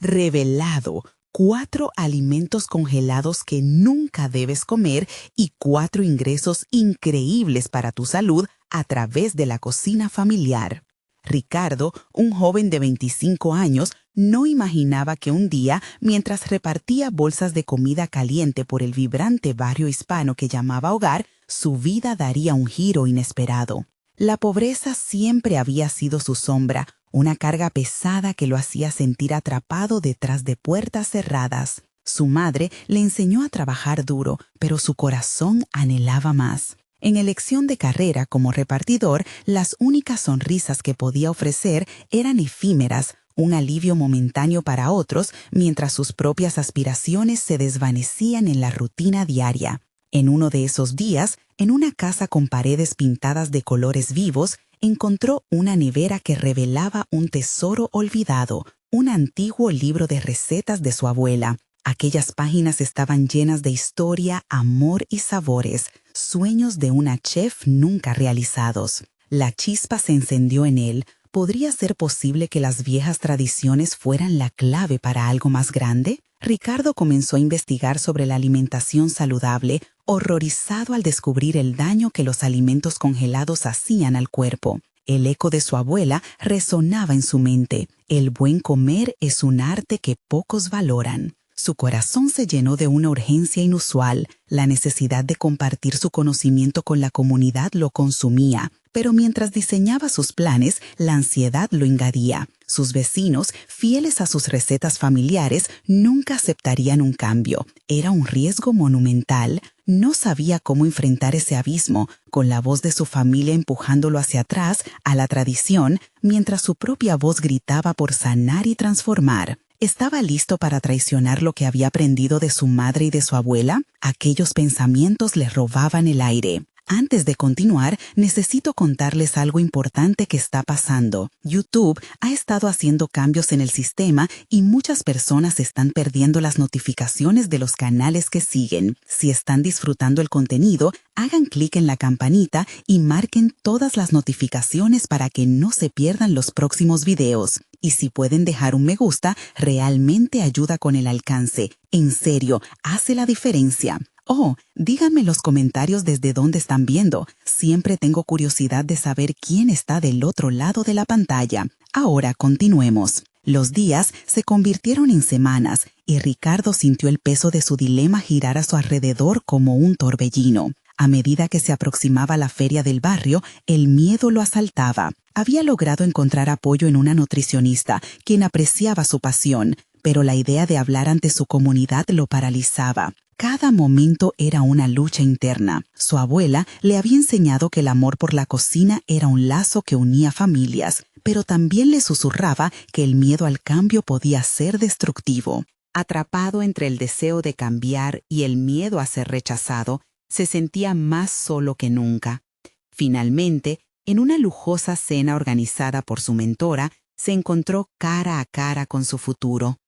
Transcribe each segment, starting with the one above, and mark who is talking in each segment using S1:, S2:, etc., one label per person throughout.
S1: revelado 4 alimentos congelados que nunca debes comer y 4 ingresos increíbles para tu salud a través de la cocina familiar. Ricardo, un joven de 25 años, no imaginaba que un día, mientras repartía bolsas de comida caliente por el vibrante barrio hispano que llamaba hogar, su vida daría un giro inesperado. La pobreza siempre había sido su sombra, una carga pesada que lo hacía sentir atrapado detrás de puertas cerradas. Su madre le enseñó a trabajar duro, pero su corazón anhelaba más. En elección de carrera como repartidor, las únicas sonrisas que podía ofrecer eran efímeras, un alivio momentáneo para otros, mientras sus propias aspiraciones se desvanecían en la rutina diaria. En uno de esos días, en una casa con paredes pintadas de colores vivos, encontró una nevera que revelaba un tesoro olvidado, un antiguo libro de recetas de su abuela. Aquellas páginas estaban llenas de historia, amor y sabores, sueños de una chef nunca realizados. La chispa se encendió en él. ¿Podría ser posible que las viejas tradiciones fueran la clave para algo más grande? Ricardo comenzó a investigar sobre la alimentación saludable, horrorizado al descubrir el daño que los alimentos congelados hacían al cuerpo. El eco de su abuela resonaba en su mente. El buen comer es un arte que pocos valoran. Su corazón se llenó de una urgencia inusual. La necesidad de compartir su conocimiento con la comunidad lo consumía, pero mientras diseñaba sus planes, la ansiedad lo invadía. Sus vecinos, fieles a sus recetas familiares, nunca aceptarían un cambio. Era un riesgo monumental. No sabía cómo enfrentar ese abismo, con la voz de su familia empujándolo hacia atrás, a la tradición, mientras su propia voz gritaba por sanar y transformar. ¿Estaba listo para traicionar lo que había aprendido de su madre y de su abuela? Aquellos pensamientos le robaban el aire. Antes de continuar, necesito contarles algo importante que está pasando. YouTube ha estado haciendo cambios en el sistema y muchas personas están perdiendo las notificaciones de los canales que siguen. Si están disfrutando el contenido, hagan clic en la campanita y marquen todas las notificaciones para que no se pierdan los próximos videos. Y si pueden dejar un me gusta, realmente ayuda con el alcance. En serio, hace la diferencia. Oh, díganme en los comentarios desde dónde están viendo. Siempre tengo curiosidad de saber quién está del otro lado de la pantalla. Ahora continuemos. Los días se convirtieron en semanas y Ricardo sintió el peso de su dilema girar a su alrededor como un torbellino. A medida que se aproximaba la feria del barrio, el miedo lo asaltaba. Había logrado encontrar apoyo en una nutricionista, quien apreciaba su pasión, pero la idea de hablar ante su comunidad lo paralizaba. Cada momento era una lucha interna. Su abuela le había enseñado que el amor por la cocina era un lazo que unía familias, pero también le susurraba que el miedo al cambio podía ser destructivo. Atrapado entre el deseo de cambiar y el miedo a ser rechazado, se sentía más solo que nunca. Finalmente, en una lujosa cena organizada por su mentora, se encontró cara a cara con su futuro.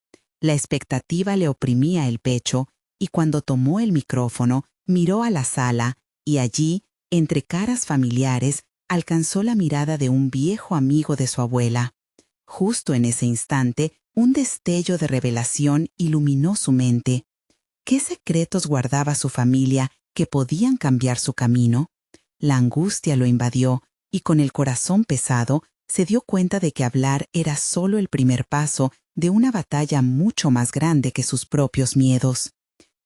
S1: La expectativa le oprimía el pecho, y cuando tomó el micrófono, miró a la sala y allí, entre caras familiares, alcanzó la mirada de un viejo amigo de su abuela. Justo en ese instante, un destello de revelación iluminó su mente. ¿Qué secretos guardaba su familia que podían cambiar su camino? La angustia lo invadió y con el corazón pesado se dio cuenta de que hablar era solo el primer paso de una batalla mucho más grande que sus propios miedos.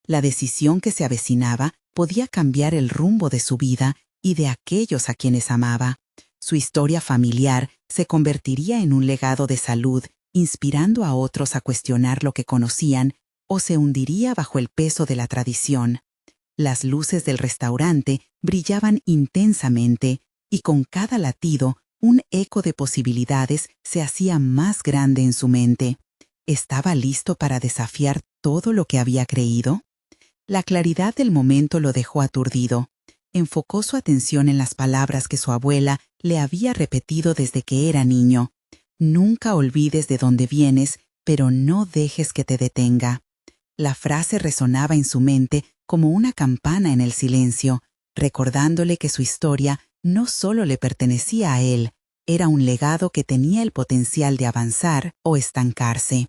S1: La decisión que se avecinaba podía cambiar el rumbo de su vida y de aquellos a quienes amaba. Su historia familiar se convertiría en un legado de salud, inspirando a otros a cuestionar lo que conocían, o se hundiría bajo el peso de la tradición. Las luces del restaurante brillaban intensamente y con cada latido, un eco de posibilidades se hacía más grande en su mente. ¿Estaba listo para desafiar todo lo que había creído? La claridad del momento lo dejó aturdido. Enfocó su atención en las palabras que su abuela le había repetido desde que era niño. Nunca olvides de dónde vienes, pero no dejes que te detenga. La frase resonaba en su mente como una campana en el silencio, recordándole que su historia no solo le pertenecía a él, era un legado que tenía el potencial de avanzar o estancarse.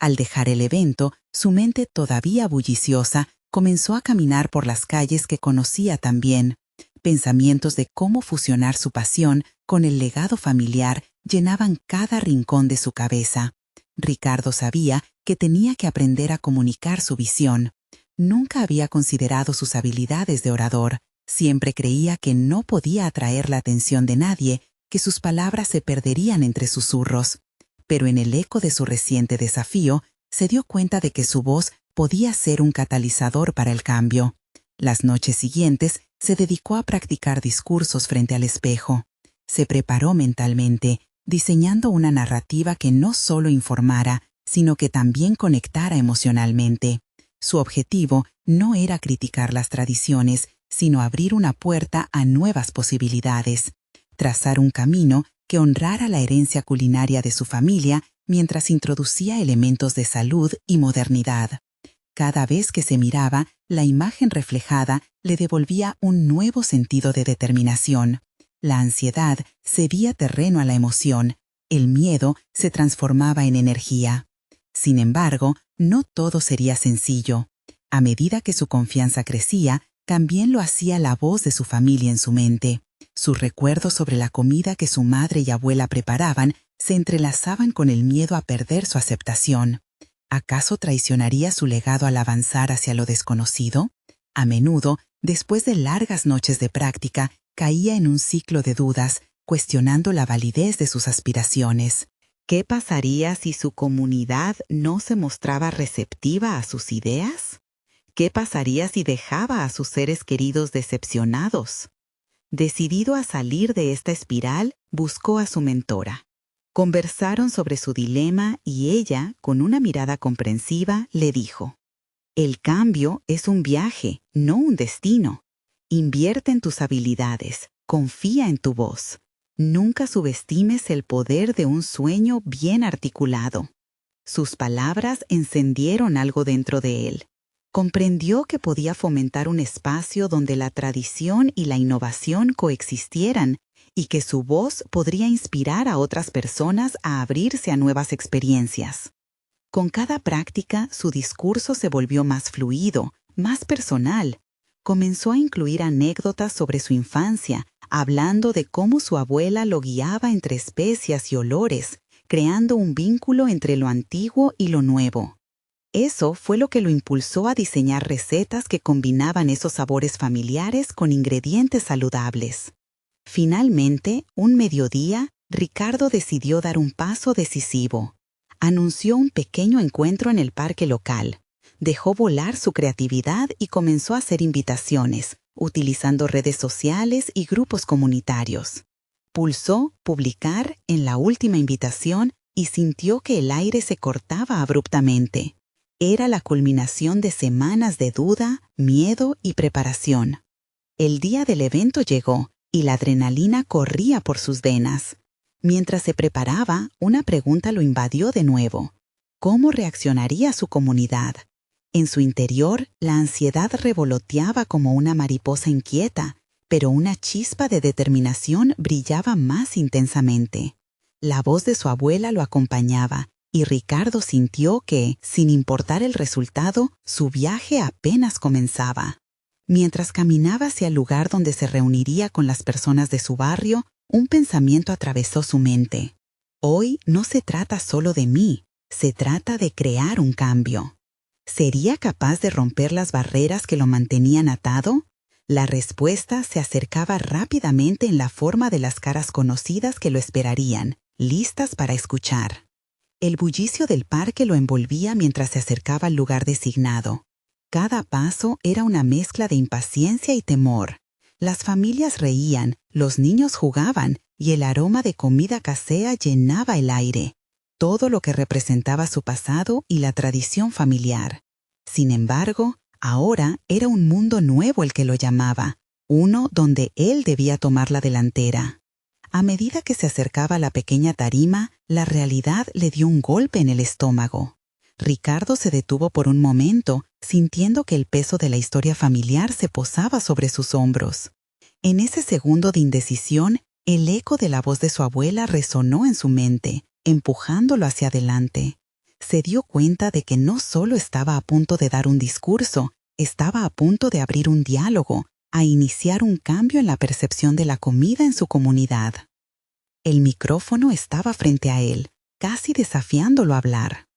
S1: Al dejar el evento, su mente todavía bulliciosa comenzó a caminar por las calles que conocía tan bien. Pensamientos de cómo fusionar su pasión con el legado familiar llenaban cada rincón de su cabeza. Ricardo sabía que tenía que aprender a comunicar su visión. Nunca había considerado sus habilidades de orador. Siempre creía que no podía atraer la atención de nadie, que sus palabras se perderían entre susurros. Pero en el eco de su reciente desafío, se dio cuenta de que su voz podía ser un catalizador para el cambio. Las noches siguientes se dedicó a practicar discursos frente al espejo. Se preparó mentalmente, diseñando una narrativa que no solo informara, sino que también conectara emocionalmente. Su objetivo no era criticar las tradiciones, sino abrir una puerta a nuevas posibilidades. Trazar un camino que honrara la herencia culinaria de su familia mientras introducía elementos de salud y modernidad. Cada vez que se miraba, la imagen reflejada le devolvía un nuevo sentido de determinación. La ansiedad cedía terreno a la emoción, el miedo se transformaba en energía. Sin embargo, no todo sería sencillo. A medida que su confianza crecía, también lo hacía la voz de su familia en su mente. Sus recuerdos sobre la comida que su madre y abuela preparaban se entrelazaban con el miedo a perder su aceptación. ¿Acaso traicionaría su legado al avanzar hacia lo desconocido? A menudo, después de largas noches de práctica, caía en un ciclo de dudas, cuestionando la validez de sus aspiraciones. ¿Qué pasaría si su comunidad no se mostraba receptiva a sus ideas? ¿Qué pasaría si dejaba a sus seres queridos decepcionados? Decidido a salir de esta espiral, buscó a su mentora. Conversaron sobre su dilema y ella, con una mirada comprensiva, le dijo: «El cambio es un viaje, no un destino. Invierte en tus habilidades, confía en tu voz. Nunca subestimes el poder de un sueño bien articulado». Sus palabras encendieron algo dentro de él. Comprendió que podía fomentar un espacio donde la tradición y la innovación coexistieran y que su voz podría inspirar a otras personas a abrirse a nuevas experiencias. Con cada práctica, su discurso se volvió más fluido, más personal. Comenzó a incluir anécdotas sobre su infancia, hablando de cómo su abuela lo guiaba entre especias y olores, creando un vínculo entre lo antiguo y lo nuevo. Eso fue lo que lo impulsó a diseñar recetas que combinaban esos sabores familiares con ingredientes saludables. Finalmente, un mediodía, Ricardo decidió dar un paso decisivo. Anunció un pequeño encuentro en el parque local. Dejó volar su creatividad y comenzó a hacer invitaciones, utilizando redes sociales y grupos comunitarios. Pulsó publicar en la última invitación y sintió que el aire se cortaba abruptamente. Era la culminación de semanas de duda, miedo y preparación. El día del evento llegó y la adrenalina corría por sus venas. Mientras se preparaba, una pregunta lo invadió de nuevo. ¿Cómo reaccionaría su comunidad? En su interior, la ansiedad revoloteaba como una mariposa inquieta, pero una chispa de determinación brillaba más intensamente. La voz de su abuela lo acompañaba, y Ricardo sintió que, sin importar el resultado, su viaje apenas comenzaba. Mientras caminaba hacia el lugar donde se reuniría con las personas de su barrio, un pensamiento atravesó su mente. Hoy no se trata solo de mí, se trata de crear un cambio. ¿Sería capaz de romper las barreras que lo mantenían atado? La respuesta se acercaba rápidamente en la forma de las caras conocidas que lo esperarían, listas para escuchar. El bullicio del parque lo envolvía mientras se acercaba al lugar designado. Cada paso era una mezcla de impaciencia y temor. Las familias reían, los niños jugaban y el aroma de comida casera llenaba el aire, todo lo que representaba su pasado y la tradición familiar. Sin embargo, ahora era un mundo nuevo el que lo llamaba, uno donde él debía tomar la delantera. A medida que se acercaba a la pequeña tarima, la realidad le dio un golpe en el estómago. Ricardo se detuvo por un momento, sintiendo que el peso de la historia familiar se posaba sobre sus hombros. En ese segundo de indecisión, el eco de la voz de su abuela resonó en su mente, empujándolo hacia adelante. se dio cuenta de que no solo estaba a punto de dar un discurso, estaba a punto de abrir un diálogo, a iniciar un cambio en la percepción de la comida en su comunidad. El micrófono estaba frente a él, casi desafiándolo a hablar.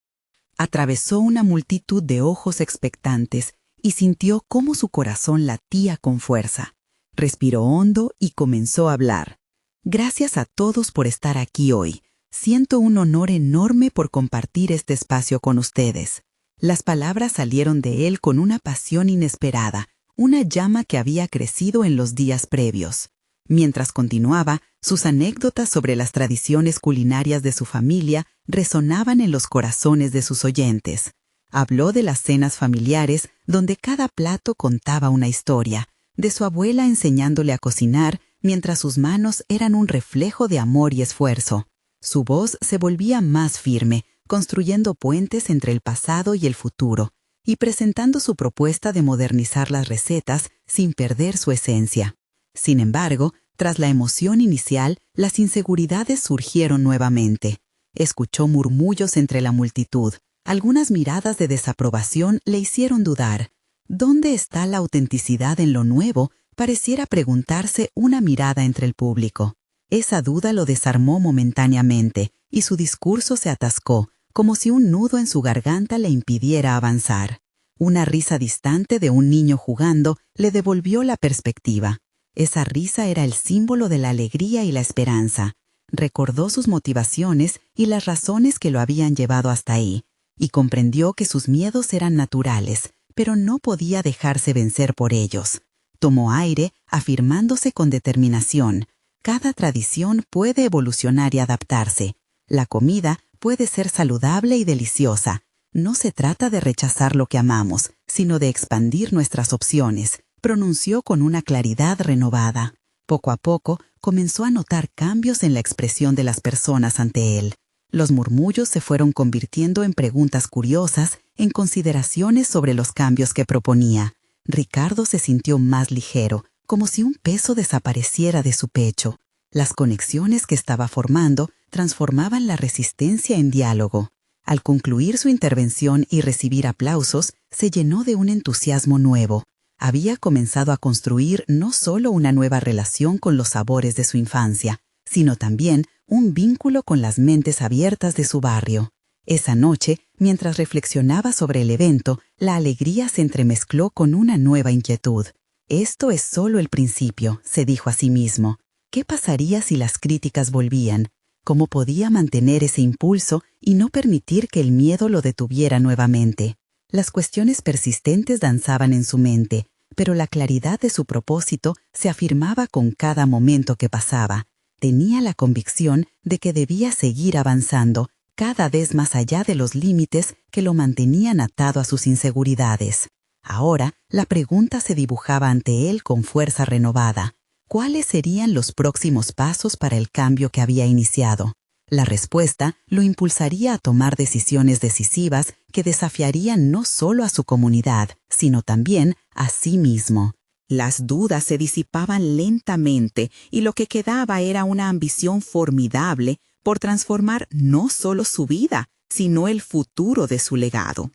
S1: Atravesó una multitud de ojos expectantes y sintió cómo su corazón latía con fuerza. Respiró hondo y comenzó a hablar. Gracias a todos por estar aquí hoy. Siento un honor enorme por compartir este espacio con ustedes. Las palabras salieron de él con una pasión inesperada, una llama que había crecido en los días previos. Mientras continuaba, sus anécdotas sobre las tradiciones culinarias de su familia resonaban en los corazones de sus oyentes. Habló de las cenas familiares, donde cada plato contaba una historia, de su abuela enseñándole a cocinar, mientras sus manos eran un reflejo de amor y esfuerzo. Su voz se volvía más firme, construyendo puentes entre el pasado y el futuro, y presentando su propuesta de modernizar las recetas sin perder su esencia. Sin embargo, tras la emoción inicial, las inseguridades surgieron nuevamente. Escuchó murmullos entre la multitud. Algunas miradas de desaprobación le hicieron dudar. ¿Dónde está la autenticidad en lo nuevo?, pareciera preguntarse una mirada entre el público. Esa duda lo desarmó momentáneamente, y su discurso se atascó, como si un nudo en su garganta le impidiera avanzar. Una risa distante de un niño jugando le devolvió la perspectiva. Esa risa era el símbolo de la alegría y la esperanza. Recordó sus motivaciones y las razones que lo habían llevado hasta ahí, y comprendió que sus miedos eran naturales, pero no podía dejarse vencer por ellos. Tomó aire, afirmándose con determinación. Cada tradición puede evolucionar y adaptarse. La comida puede ser saludable y deliciosa. No se trata de rechazar lo que amamos, sino de expandir nuestras opciones, pronunció con una claridad renovada. Poco a poco, comenzó a notar cambios en la expresión de las personas ante él. Los murmullos se fueron convirtiendo en preguntas curiosas, en consideraciones sobre los cambios que proponía. Ricardo se sintió más ligero, como si un peso desapareciera de su pecho. Las conexiones que estaba formando transformaban la resistencia en diálogo. Al concluir su intervención y recibir aplausos, se llenó de un entusiasmo nuevo. Había comenzado a construir no solo una nueva relación con los sabores de su infancia, sino también un vínculo con las mentes abiertas de su barrio. Esa noche, mientras reflexionaba sobre el evento, la alegría se entremezcló con una nueva inquietud. Esto es solo el principio, se dijo a sí mismo. ¿Qué pasaría si las críticas volvían? ¿Cómo podía mantener ese impulso y no permitir que el miedo lo detuviera nuevamente? Las cuestiones persistentes danzaban en su mente, pero la claridad de su propósito se afirmaba con cada momento que pasaba. Tenía la convicción de que debía seguir avanzando, cada vez más allá de los límites que lo mantenían atado a sus inseguridades. Ahora, la pregunta se dibujaba ante él con fuerza renovada. ¿Cuáles serían los próximos pasos para el cambio que había iniciado? La respuesta lo impulsaría a tomar decisiones decisivas que desafiarían no solo a su comunidad, sino también a sí mismo. Las dudas se disipaban lentamente y lo que quedaba era una ambición formidable por transformar no solo su vida, sino el futuro de su legado.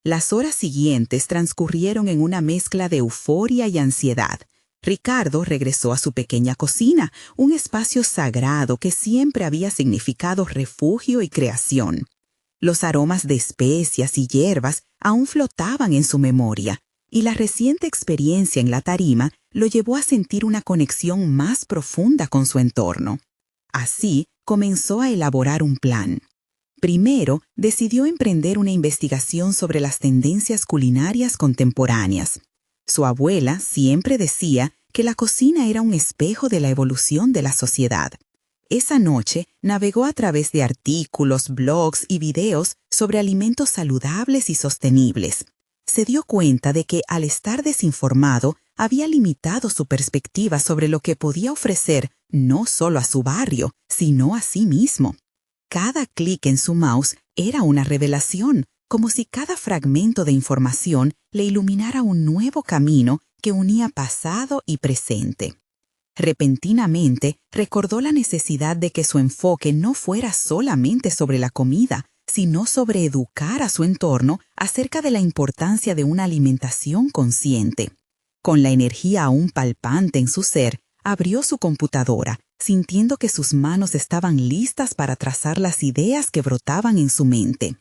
S1: Las horas siguientes transcurrieron en una mezcla de euforia y ansiedad. Ricardo regresó a su pequeña cocina, un espacio sagrado que siempre había significado refugio y creación. Los aromas de especias y hierbas aún flotaban en su memoria, y la reciente experiencia en la tarima lo llevó a sentir una conexión más profunda con su entorno. Así, comenzó a elaborar un plan. Primero, decidió emprender una investigación sobre las tendencias culinarias contemporáneas. Su abuela siempre decía que la cocina era un espejo de la evolución de la sociedad. Esa noche navegó a través de artículos, blogs y videos sobre alimentos saludables y sostenibles. Se dio cuenta de que, al estar desinformado, había limitado su perspectiva sobre lo que podía ofrecer no solo a su barrio, sino a sí mismo. Cada clic en su mouse era una revelación, como si cada fragmento de información le iluminara un nuevo camino que unía pasado y presente. Repentinamente recordó la necesidad de que su enfoque no fuera solamente sobre la comida, sino sobre educar a su entorno acerca de la importancia de una alimentación consciente. Con la energía aún palpante en su ser, abrió su computadora, sintiendo que sus manos estaban listas para trazar las ideas que brotaban en su mente.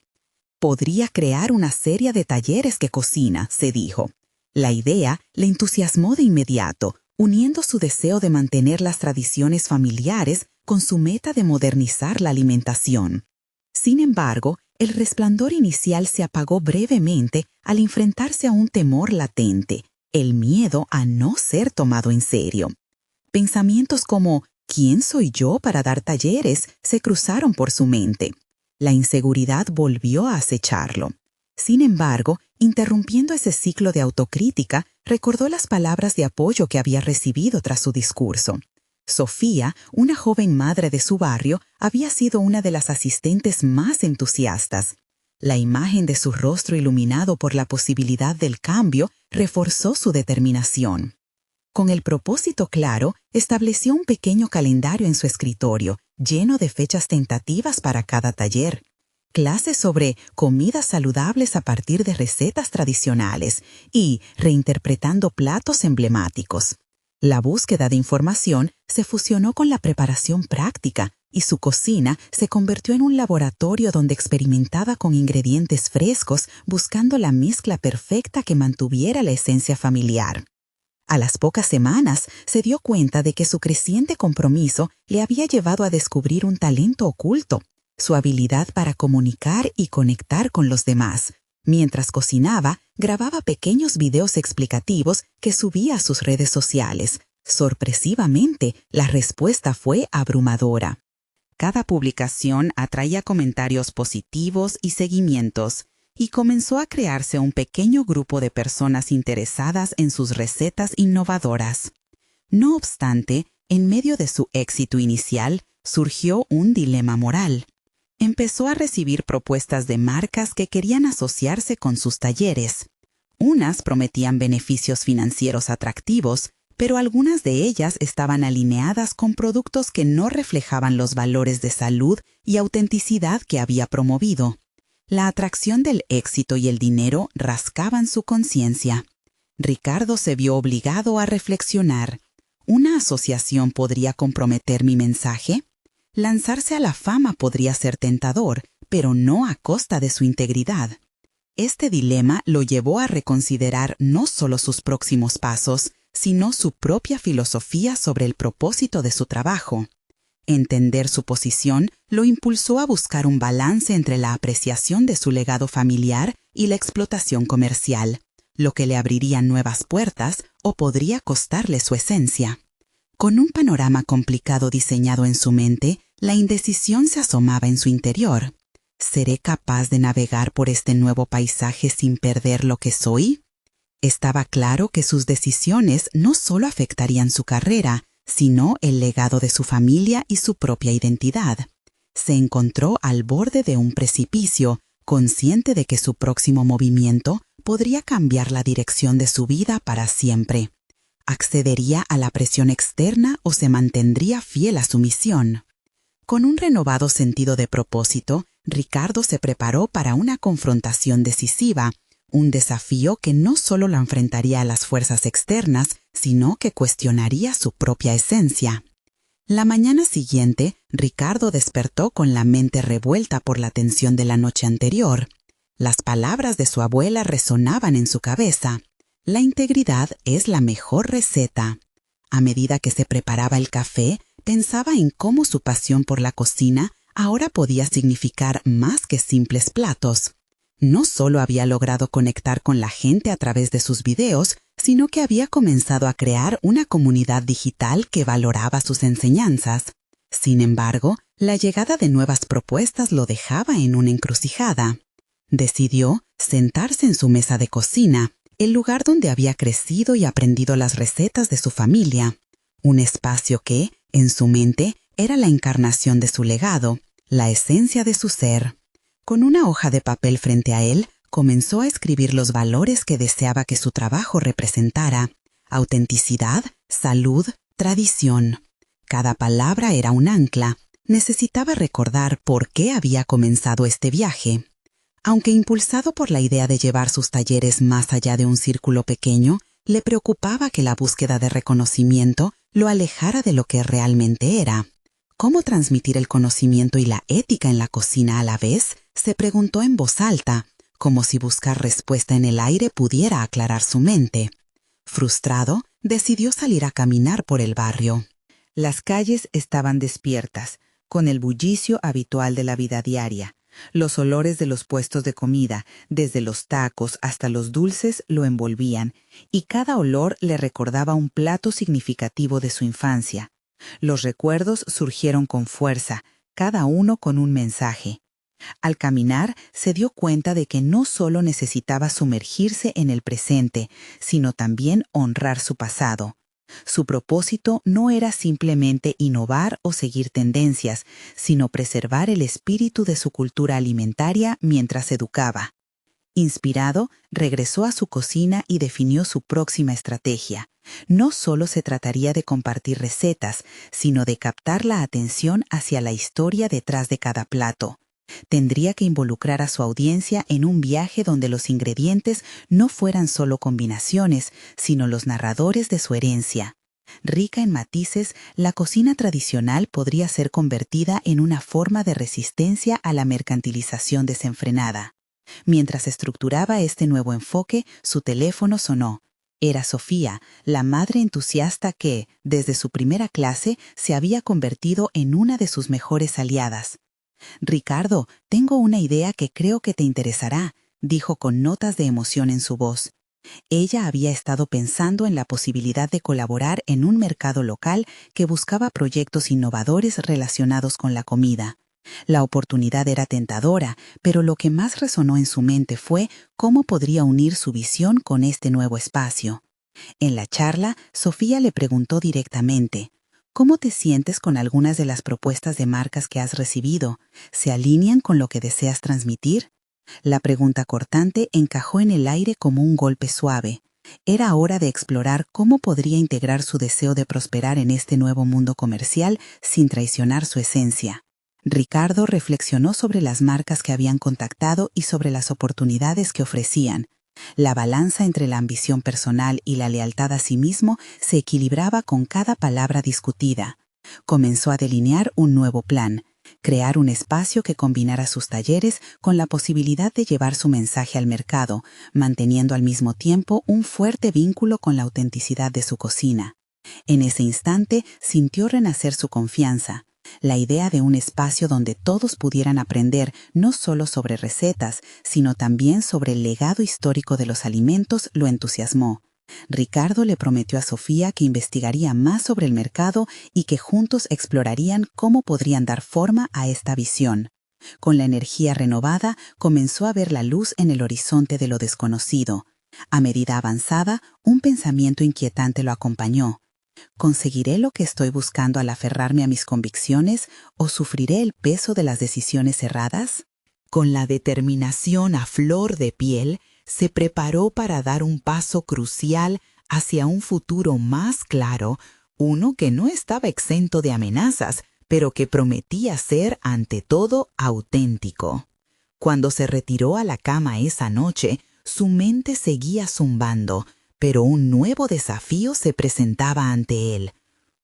S1: Podría crear una serie de talleres de cocina, se dijo. La idea le entusiasmó de inmediato, uniendo su deseo de mantener las tradiciones familiares con su meta de modernizar la alimentación. Sin embargo, el resplandor inicial se apagó brevemente al enfrentarse a un temor latente, el miedo a no ser tomado en serio. Pensamientos como ¿quién soy yo para dar talleres?, se cruzaron por su mente. La inseguridad volvió a acecharlo. Sin embargo, interrumpiendo ese ciclo de autocrítica, recordó las palabras de apoyo que había recibido tras su discurso. Sofía, una joven madre de su barrio, había sido una de las asistentes más entusiastas. La imagen de su rostro iluminado por la posibilidad del cambio reforzó su determinación. Con el propósito claro, estableció un pequeño calendario en su escritorio, lleno de fechas tentativas para cada taller. Clases sobre comidas saludables a partir de recetas tradicionales y reinterpretando platos emblemáticos. La búsqueda de información se fusionó con la preparación práctica y su cocina se convirtió en un laboratorio donde experimentaba con ingredientes frescos buscando la mezcla perfecta que mantuviera la esencia familiar. A las pocas semanas se dio cuenta de que su creciente compromiso le había llevado a descubrir un talento oculto, su habilidad para comunicar y conectar con los demás. Mientras cocinaba, grababa pequeños videos explicativos que subía a sus redes sociales. Sorpresivamente, la respuesta fue abrumadora. Cada publicación atraía comentarios positivos y seguimientos, y comenzó a crearse un pequeño grupo de personas interesadas en sus recetas innovadoras. No obstante, en medio de su éxito inicial, surgió un dilema moral. Empezó a recibir propuestas de marcas que querían asociarse con sus talleres. Unas prometían beneficios financieros atractivos, pero algunas de ellas estaban alineadas con productos que no reflejaban los valores de salud y autenticidad que había promovido. La atracción del éxito y el dinero rascaban su conciencia. Ricardo se vio obligado a reflexionar. ¿Una asociación podría comprometer mi mensaje? Lanzarse a la fama podría ser tentador, pero no a costa de su integridad. Este dilema lo llevó a reconsiderar no solo sus próximos pasos, sino su propia filosofía sobre el propósito de su trabajo. Entender su posición lo impulsó a buscar un balance entre la apreciación de su legado familiar y la explotación comercial, lo que le abriría nuevas puertas o podría costarle su esencia. Con un panorama complicado diseñado en su mente, la indecisión se asomaba en su interior. ¿Seré capaz de navegar por este nuevo paisaje sin perder lo que soy? Estaba claro que sus decisiones no solo afectarían su carrera, sino el legado de su familia y su propia identidad. Se encontró al borde de un precipicio, consciente de que su próximo movimiento podría cambiar la dirección de su vida para siempre. ¿Accedería a la presión externa o se mantendría fiel a su misión? Con un renovado sentido de propósito, Ricardo se preparó para una confrontación decisiva, un desafío que no solo lo enfrentaría a las fuerzas externas, sino que cuestionaría su propia esencia. La mañana siguiente, Ricardo despertó con la mente revuelta por la tensión de la noche anterior. Las palabras de su abuela resonaban en su cabeza. La integridad es la mejor receta. A medida que se preparaba el café, pensaba en cómo su pasión por la cocina ahora podía significar más que simples platos. No solo había logrado conectar con la gente a través de sus videos, sino que había comenzado a crear una comunidad digital que valoraba sus enseñanzas. Sin embargo, la llegada de nuevas propuestas lo dejaba en una encrucijada. Decidió sentarse en su mesa de cocina, el lugar donde había crecido y aprendido las recetas de su familia, un espacio que, en su mente, era la encarnación de su legado, la esencia de su ser. Con una hoja de papel frente a él, comenzó a escribir los valores que deseaba que su trabajo representara: autenticidad, salud, tradición. Cada palabra era un ancla, Necesitaba recordar por qué había comenzado este viaje. Aunque impulsado por la idea de llevar sus talleres más allá de un círculo pequeño, le preocupaba que la búsqueda de reconocimiento lo alejara de lo que realmente era. ¿Cómo transmitir el conocimiento y la ética en la cocina a la vez? Se preguntó en voz alta, como si buscar respuesta en el aire pudiera aclarar su mente. Frustrado, decidió salir a caminar por el barrio. Las calles estaban despiertas, con el bullicio habitual de la vida diaria. Los olores de los puestos de comida, desde los tacos hasta los dulces, lo envolvían, y cada olor le recordaba un plato significativo de su infancia. Los recuerdos surgieron con fuerza, cada uno con un mensaje. Al caminar, se dio cuenta de que no solo necesitaba sumergirse en el presente, sino también honrar su pasado. Su propósito no era simplemente innovar o seguir tendencias, sino preservar el espíritu de su cultura alimentaria mientras educaba. Inspirado, regresó a su cocina y definió su próxima estrategia. No solo se trataría de compartir recetas, sino de captar la atención hacia la historia detrás de cada plato. Tendría que involucrar a su audiencia en un viaje donde los ingredientes no fueran solo combinaciones, sino los narradores de su herencia. Rica en matices, la cocina tradicional podría ser convertida en una forma de resistencia a la mercantilización desenfrenada. Mientras estructuraba este nuevo enfoque, su teléfono sonó. Era Sofía, la madre entusiasta que, desde su primera clase, se había convertido en una de sus mejores aliadas. «Ricardo, tengo una idea que creo que te interesará», dijo con notas de emoción en su voz. Ella había estado pensando en la posibilidad de colaborar en un mercado local que buscaba proyectos innovadores relacionados con la comida. La oportunidad era tentadora, pero lo que más resonó en su mente fue cómo podría unir su visión con este nuevo espacio. En la charla, Sofía le preguntó directamente: ¿cómo te sientes con algunas de las propuestas de marcas que has recibido? ¿Se alinean con lo que deseas transmitir? La pregunta cortante encajó en el aire como un golpe suave. Era hora de explorar cómo podría integrar su deseo de prosperar en este nuevo mundo comercial sin traicionar su esencia. Ricardo reflexionó sobre las marcas que habían contactado y sobre las oportunidades que ofrecían. La balanza entre la ambición personal y la lealtad a sí mismo se equilibraba con cada palabra discutida. Comenzó a delinear un nuevo plan: crear un espacio que combinara sus talleres con la posibilidad de llevar su mensaje al mercado, manteniendo al mismo tiempo un fuerte vínculo con la autenticidad de su cocina. En ese instante sintió renacer su confianza. La idea de un espacio donde todos pudieran aprender no solo sobre recetas, sino también sobre el legado histórico de los alimentos lo entusiasmó. Ricardo le prometió a Sofía que investigaría más sobre el mercado y que juntos explorarían cómo podrían dar forma a esta visión. Con la energía renovada, comenzó a ver la luz en el horizonte de lo desconocido. A medida avanzaba, un pensamiento inquietante lo acompañó. ¿Conseguiré lo que estoy buscando al aferrarme a mis convicciones o sufriré el peso de las decisiones erradas? Con la determinación a flor de piel, se preparó para dar un paso crucial hacia un futuro más claro, uno que no estaba exento de amenazas, pero que prometía ser ante todo auténtico. Cuando se retiró a la cama esa noche, su mente seguía zumbando, pero un nuevo desafío se presentaba ante él.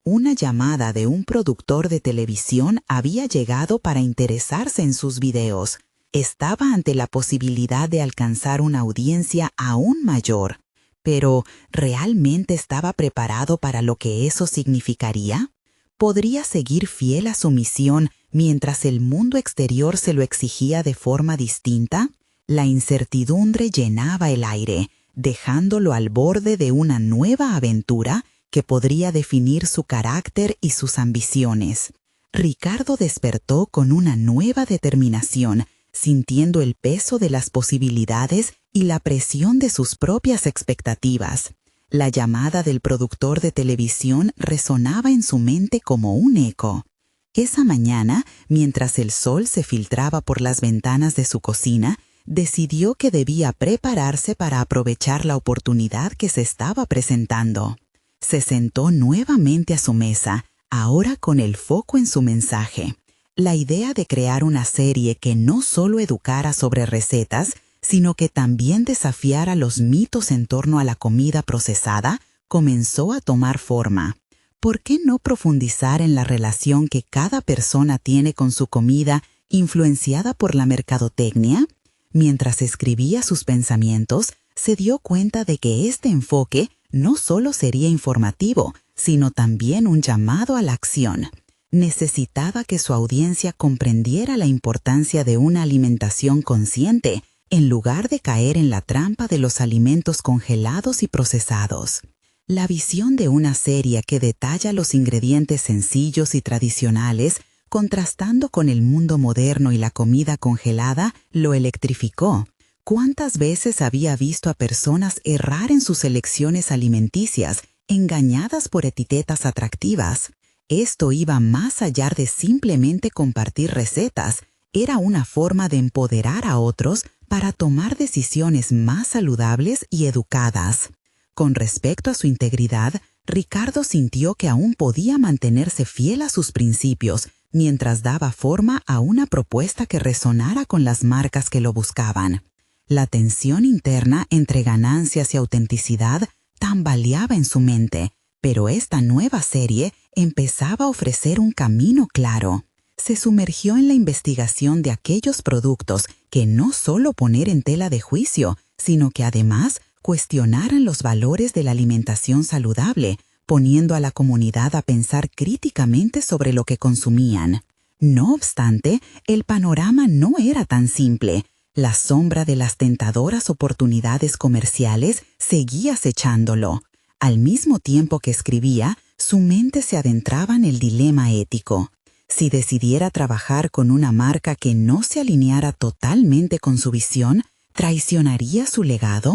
S1: Una llamada de un productor de televisión había llegado para interesarse en sus videos. Estaba ante la posibilidad de alcanzar una audiencia aún mayor. Pero, ¿realmente estaba preparado para lo que eso significaría? ¿Podría seguir fiel a su misión mientras el mundo exterior se lo exigía de forma distinta? La incertidumbre llenaba el aire, dejándolo al borde de una nueva aventura que podría definir su carácter y sus ambiciones. Ricardo despertó con una nueva determinación, sintiendo el peso de las posibilidades y la presión de sus propias expectativas. La llamada del productor de televisión resonaba en su mente como un eco. Esa mañana, mientras el sol se filtraba por las ventanas de su cocina, decidió que debía prepararse para aprovechar la oportunidad que se estaba presentando. Se sentó nuevamente a su mesa, ahora con el foco en su mensaje. La idea de crear una serie que no solo educara sobre recetas, sino que también desafiara los mitos en torno a la comida procesada, comenzó a tomar forma. ¿Por qué no profundizar en la relación que cada persona tiene con su comida influenciada por la mercadotecnia? Mientras escribía sus pensamientos, se dio cuenta de que este enfoque no solo sería informativo, sino también un llamado a la acción. Necesitaba que su audiencia comprendiera la importancia de una alimentación consciente, en lugar de caer en la trampa de los alimentos congelados y procesados. La visión de una serie que detalla los ingredientes sencillos y tradicionales, contrastando con el mundo moderno y la comida congelada, lo electrificó. ¿Cuántas veces había visto a personas errar en sus elecciones alimenticias, engañadas por etiquetas atractivas? Esto iba más allá de simplemente compartir recetas, era una forma de empoderar a otros para tomar decisiones más saludables y educadas. Con respecto a su integridad, Ricardo sintió que aún podía mantenerse fiel a sus principios mientras daba forma a una propuesta que resonara con las marcas que lo buscaban. La tensión interna entre ganancias y autenticidad tambaleaba en su mente, pero esta nueva serie empezaba a ofrecer un camino claro. Se sumergió en la investigación de aquellos productos que no solo poner en tela de juicio, sino que además cuestionaran los valores de la alimentación saludable, poniendo a la comunidad a pensar críticamente sobre lo que consumían. No obstante, el panorama no era tan simple. La sombra de las tentadoras oportunidades comerciales seguía acechándolo. Al mismo tiempo que escribía, su mente se adentraba en el dilema ético. Si decidiera trabajar con una marca que no se alineara totalmente con su visión, ¿traicionaría su legado?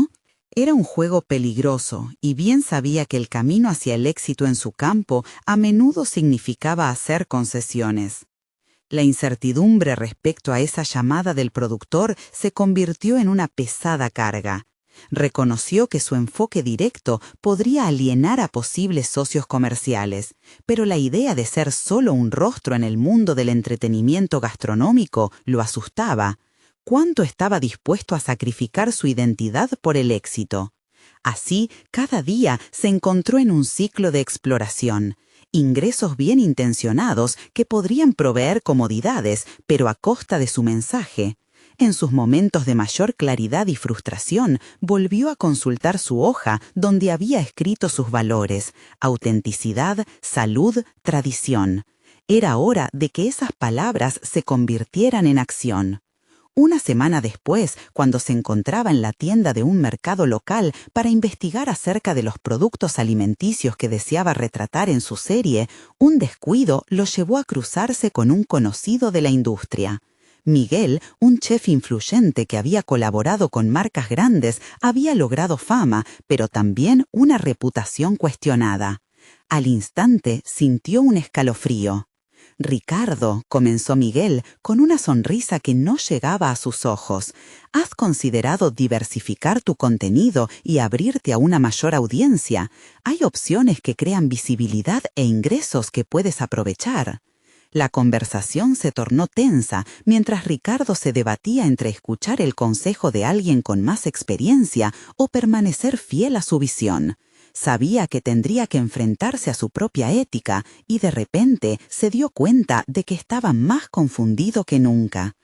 S1: Era un juego peligroso y bien sabía que el camino hacia el éxito en su campo a menudo significaba hacer concesiones. La incertidumbre respecto a esa llamada del productor se convirtió en una pesada carga. Reconoció que su enfoque directo podría alienar a posibles socios comerciales, pero la idea de ser solo un rostro en el mundo del entretenimiento gastronómico lo asustaba. ¿Cuánto estaba dispuesto a sacrificar su identidad por el éxito? Así, cada día se encontró en un ciclo de exploración. Ingresos bien intencionados que podrían proveer comodidades, pero a costa de su mensaje. En sus momentos de mayor claridad y frustración, volvió a consultar su hoja donde había escrito sus valores: autenticidad, salud, tradición. Era hora de que esas palabras se convirtieran en acción. Una semana después, cuando se encontraba en la tienda de un mercado local para investigar acerca de los productos alimenticios que deseaba retratar en su serie, un descuido lo llevó a cruzarse con un conocido de la industria. Miguel, un chef influyente que había colaborado con marcas grandes, había logrado fama, pero también una reputación cuestionada. Al instante sintió un escalofrío. «Ricardo», comenzó Miguel, con una sonrisa que no llegaba a sus ojos, ¿has considerado diversificar tu contenido y abrirte a una mayor audiencia? Hay opciones que crean visibilidad e ingresos que puedes aprovechar. La conversación se tornó tensa mientras Ricardo se debatía entre escuchar el consejo de alguien con más experiencia o permanecer fiel a su visión. Sabía que tendría que enfrentarse a su propia ética y de repente se dio cuenta de que estaba más confundido que nunca.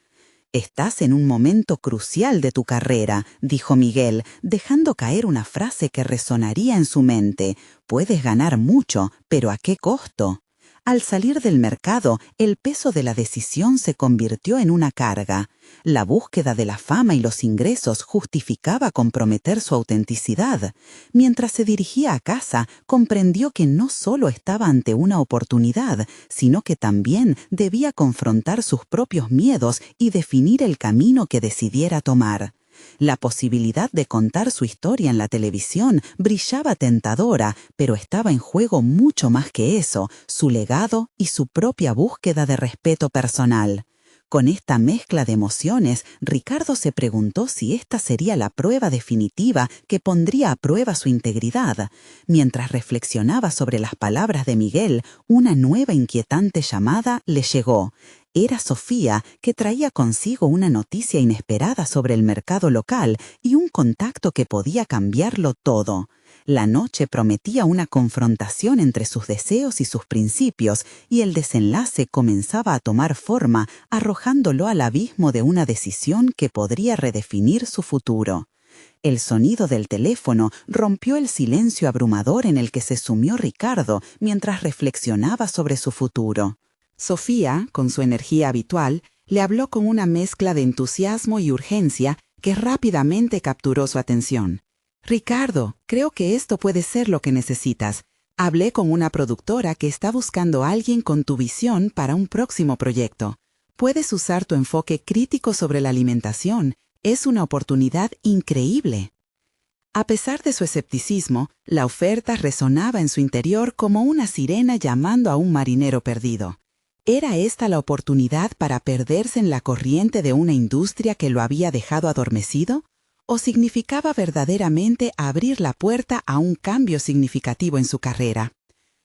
S1: «Estás en un momento crucial de tu carrera», dijo Miguel, dejando caer una frase que resonaría en su mente. «Puedes ganar mucho, pero ¿a qué costo?». Al salir del mercado, el peso de la decisión se convirtió en una carga. La búsqueda de la fama y los ingresos justificaba comprometer su autenticidad. Mientras se dirigía a casa, comprendió que no solo estaba ante una oportunidad, sino que también debía confrontar sus propios miedos y definir el camino que decidiera tomar. La posibilidad de contar su historia en la televisión brillaba tentadora, pero estaba en juego mucho más que eso: su legado y su propia búsqueda de respeto personal. Con esta mezcla de emociones, Ricardo se preguntó si esta sería la prueba definitiva que pondría a prueba su integridad. Mientras reflexionaba sobre las palabras de Miguel, una nueva inquietante llamada le llegó. Era Sofía, que traía consigo una noticia inesperada sobre el mercado local y un contacto que podía cambiarlo todo. La noche prometía una confrontación entre sus deseos y sus principios, y el desenlace comenzaba a tomar forma, arrojándolo al abismo de una decisión que podría redefinir su futuro. El sonido del teléfono rompió el silencio abrumador en el que se sumió Ricardo mientras reflexionaba sobre su futuro. Sofía, con su energía habitual, le habló con una mezcla de entusiasmo y urgencia que rápidamente capturó su atención. «Ricardo, creo que esto puede ser lo que necesitas. Hablé con una productora que está buscando a alguien con tu visión para un próximo proyecto. Puedes usar tu enfoque crítico sobre la alimentación. Es una oportunidad increíble». A pesar de su escepticismo, la oferta resonaba en su interior como una sirena llamando a un marinero perdido. ¿Era esta la oportunidad para perderse en la corriente de una industria que lo había dejado adormecido? ¿O significaba verdaderamente abrir la puerta a un cambio significativo en su carrera?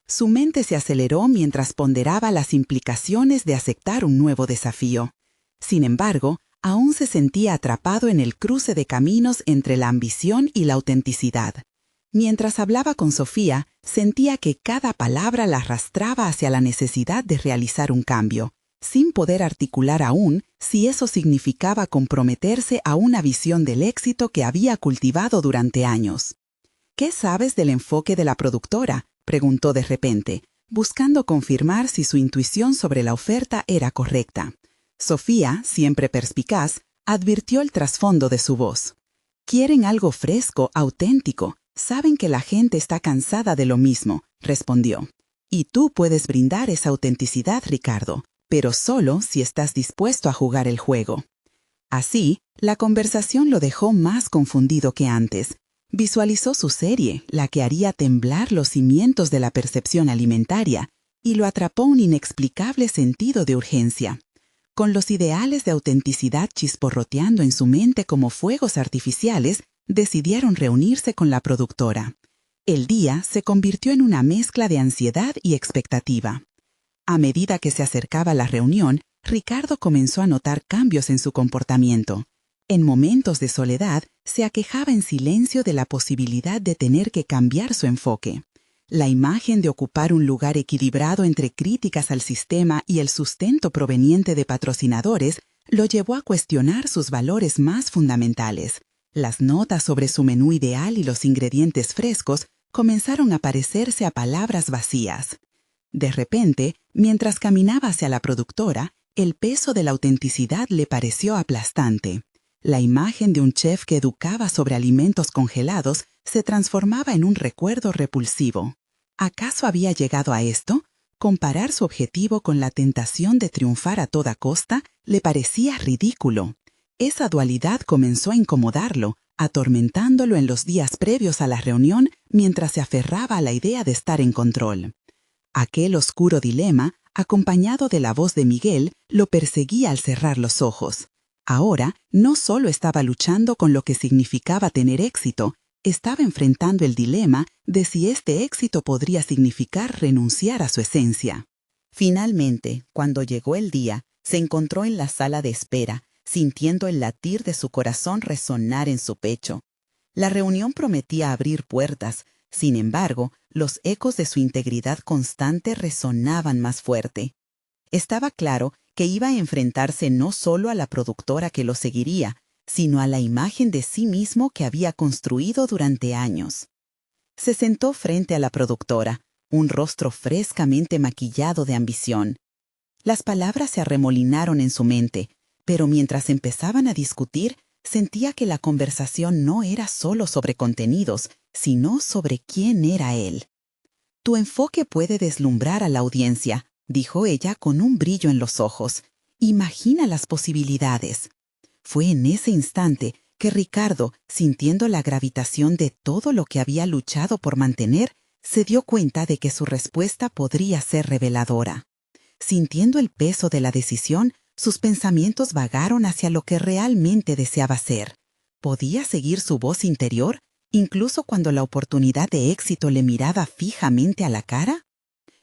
S1: Su mente se aceleró mientras ponderaba las implicaciones de aceptar un nuevo desafío. Sin embargo, aún se sentía atrapado en el cruce de caminos entre la ambición y la autenticidad. Mientras hablaba con Sofía, sentía que cada palabra la arrastraba hacia la necesidad de realizar un cambio, sin poder articular aún si eso significaba comprometerse a una visión del éxito que había cultivado durante años. «¿Qué sabes del enfoque de la productora?», preguntó de repente, buscando confirmar si su intuición sobre la oferta era correcta. Sofía, siempre perspicaz, advirtió el trasfondo de su voz. «Quieren algo fresco, auténtico. Saben que la gente está cansada de lo mismo», respondió. «Y tú puedes brindar esa autenticidad, Ricardo, pero solo si estás dispuesto a jugar el juego». Así, la conversación lo dejó más confundido que antes. Visualizó su serie, la que haría temblar los cimientos de la percepción alimentaria, y lo atrapó un inexplicable sentido de urgencia. Con los ideales de autenticidad chisporroteando en su mente como fuegos artificiales, decidieron reunirse con la productora. El día se convirtió en una mezcla de ansiedad y expectativa. A medida que se acercaba la reunión, Ricardo comenzó a notar cambios en su comportamiento. En momentos de soledad, se aquejaba en silencio de la posibilidad de tener que cambiar su enfoque. La imagen de ocupar un lugar equilibrado entre críticas al sistema y el sustento proveniente de patrocinadores lo llevó a cuestionar sus valores más fundamentales. Las notas sobre su menú ideal y los ingredientes frescos comenzaron a parecerse a palabras vacías. De repente, mientras caminaba hacia la productora, el peso de la autenticidad le pareció aplastante. La imagen de un chef que educaba sobre alimentos congelados se transformaba en un recuerdo repulsivo. ¿Acaso había llegado a esto? Comparar su objetivo con la tentación de triunfar a toda costa le parecía ridículo. Esa dualidad comenzó a incomodarlo, atormentándolo en los días previos a la reunión mientras se aferraba a la idea de estar en control. Aquel oscuro dilema, acompañado de la voz de Miguel, lo perseguía al cerrar los ojos. Ahora, no solo estaba luchando con lo que significaba tener éxito, estaba enfrentando el dilema de si este éxito podría significar renunciar a su esencia. Finalmente, cuando llegó el día, se encontró en la sala de espera, sintiendo el latir de su corazón resonar en su pecho. La reunión prometía abrir puertas, sin embargo, los ecos de su integridad constante resonaban más fuerte. Estaba claro que iba a enfrentarse no solo a la productora que lo seguiría, sino a la imagen de sí mismo que había construido durante años. Se sentó frente a la productora, un rostro frescamente maquillado de ambición. Las palabras se arremolinaron en su mente, pero mientras empezaban a discutir, sentía que la conversación no era solo sobre contenidos, sino sobre quién era él. «Tu enfoque puede deslumbrar a la audiencia», dijo ella con un brillo en los ojos. «Imagina las posibilidades». Fue en ese instante que Ricardo, sintiendo la gravitación de todo lo que había luchado por mantener, se dio cuenta de que su respuesta podría ser reveladora. Sintiendo el peso de la decisión, sus pensamientos vagaron hacia lo que realmente deseaba hacer. ¿Podía seguir su voz interior, incluso cuando la oportunidad de éxito le miraba fijamente a la cara?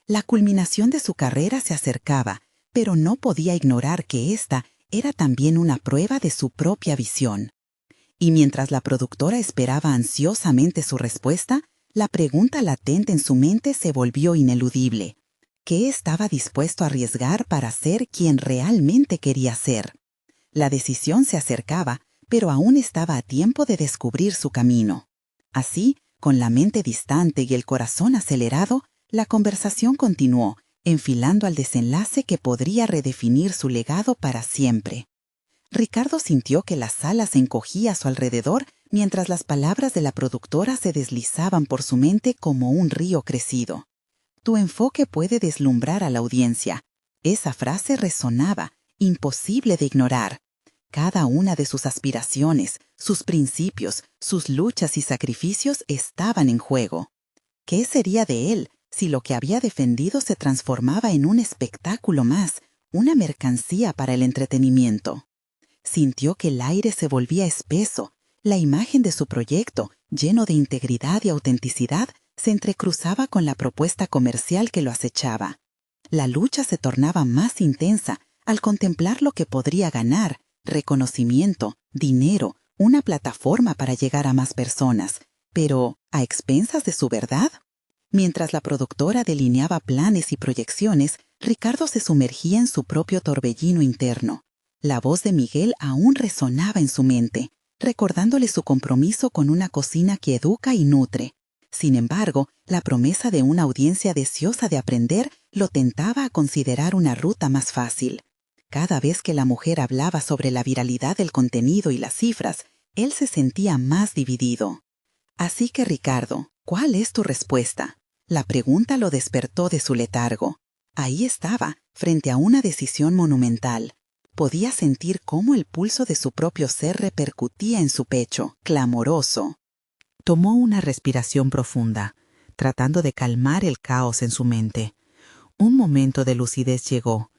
S1: La culminación de su carrera se acercaba, pero no podía ignorar que esta era también una prueba de su propia visión. Y mientras la productora esperaba ansiosamente su respuesta, la pregunta latente en su mente se volvió ineludible. ¿Qué estaba dispuesto a arriesgar para ser quien realmente quería ser? La decisión se acercaba, pero aún estaba a tiempo de descubrir su camino. Así, con la mente distante y el corazón acelerado, la conversación continuó, enfilando al desenlace que podría redefinir su legado para siempre. Ricardo sintió que la sala se encogía a su alrededor mientras las palabras de la productora se deslizaban por su mente como un río crecido. Tu enfoque puede deslumbrar a la audiencia. Esa frase resonaba, imposible de ignorar. Cada una de sus aspiraciones, sus principios, sus luchas y sacrificios estaban en juego. ¿Qué sería de él si lo que había defendido se transformaba en un espectáculo más, una mercancía para el entretenimiento? Sintió que el aire se volvía espeso. La imagen de su proyecto, lleno de integridad y autenticidad, se entrecruzaba con la propuesta comercial que lo acechaba. La lucha se tornaba más intensa al contemplar lo que podría ganar: reconocimiento, dinero, una plataforma para llegar a más personas, pero ¿a expensas de su verdad? Mientras la productora delineaba planes y proyecciones, Ricardo se sumergía en su propio torbellino interno. La voz de Miguel aún resonaba en su mente, recordándole su compromiso con una cocina que educa y nutre. Sin embargo, la promesa de una audiencia deseosa de aprender lo tentaba a considerar una ruta más fácil. Cada vez que la mujer hablaba sobre la viralidad del contenido y las cifras, él se sentía más dividido. Así que, Ricardo, ¿cuál es tu respuesta? La pregunta lo despertó de su letargo. Ahí estaba, frente a una decisión monumental. Podía sentir cómo el pulso de su propio ser repercutía en su pecho, clamoroso. Tomó una respiración profunda, tratando de calmar el caos en su mente. Un momento de lucidez llegó.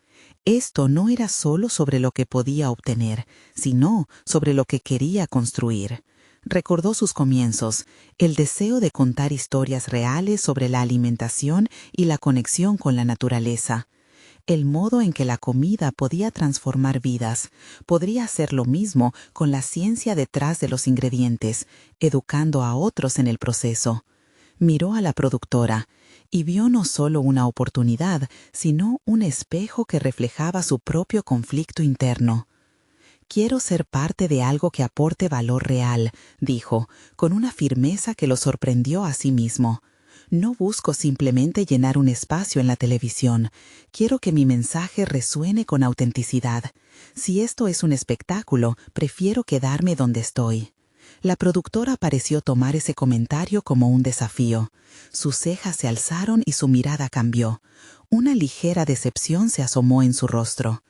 S1: Esto no era solo sobre lo que podía obtener, sino sobre lo que quería construir. Recordó sus comienzos, el deseo de contar historias reales sobre la alimentación y la conexión con la naturaleza. El modo en que la comida podía transformar vidas. Podría hacer lo mismo con la ciencia detrás de los ingredientes, educando a otros en el proceso. Miró a la productora y vio no solo una oportunidad, sino un espejo que reflejaba su propio conflicto interno. «Quiero ser parte de algo que aporte valor real», dijo, con una firmeza que lo sorprendió a sí mismo. «No busco simplemente llenar un espacio en la televisión. Quiero que mi mensaje resuene con autenticidad. Si esto es un espectáculo, prefiero quedarme donde estoy». La productora pareció tomar ese comentario como un desafío. Sus cejas se alzaron y su mirada cambió. Una ligera decepción se asomó en su rostro.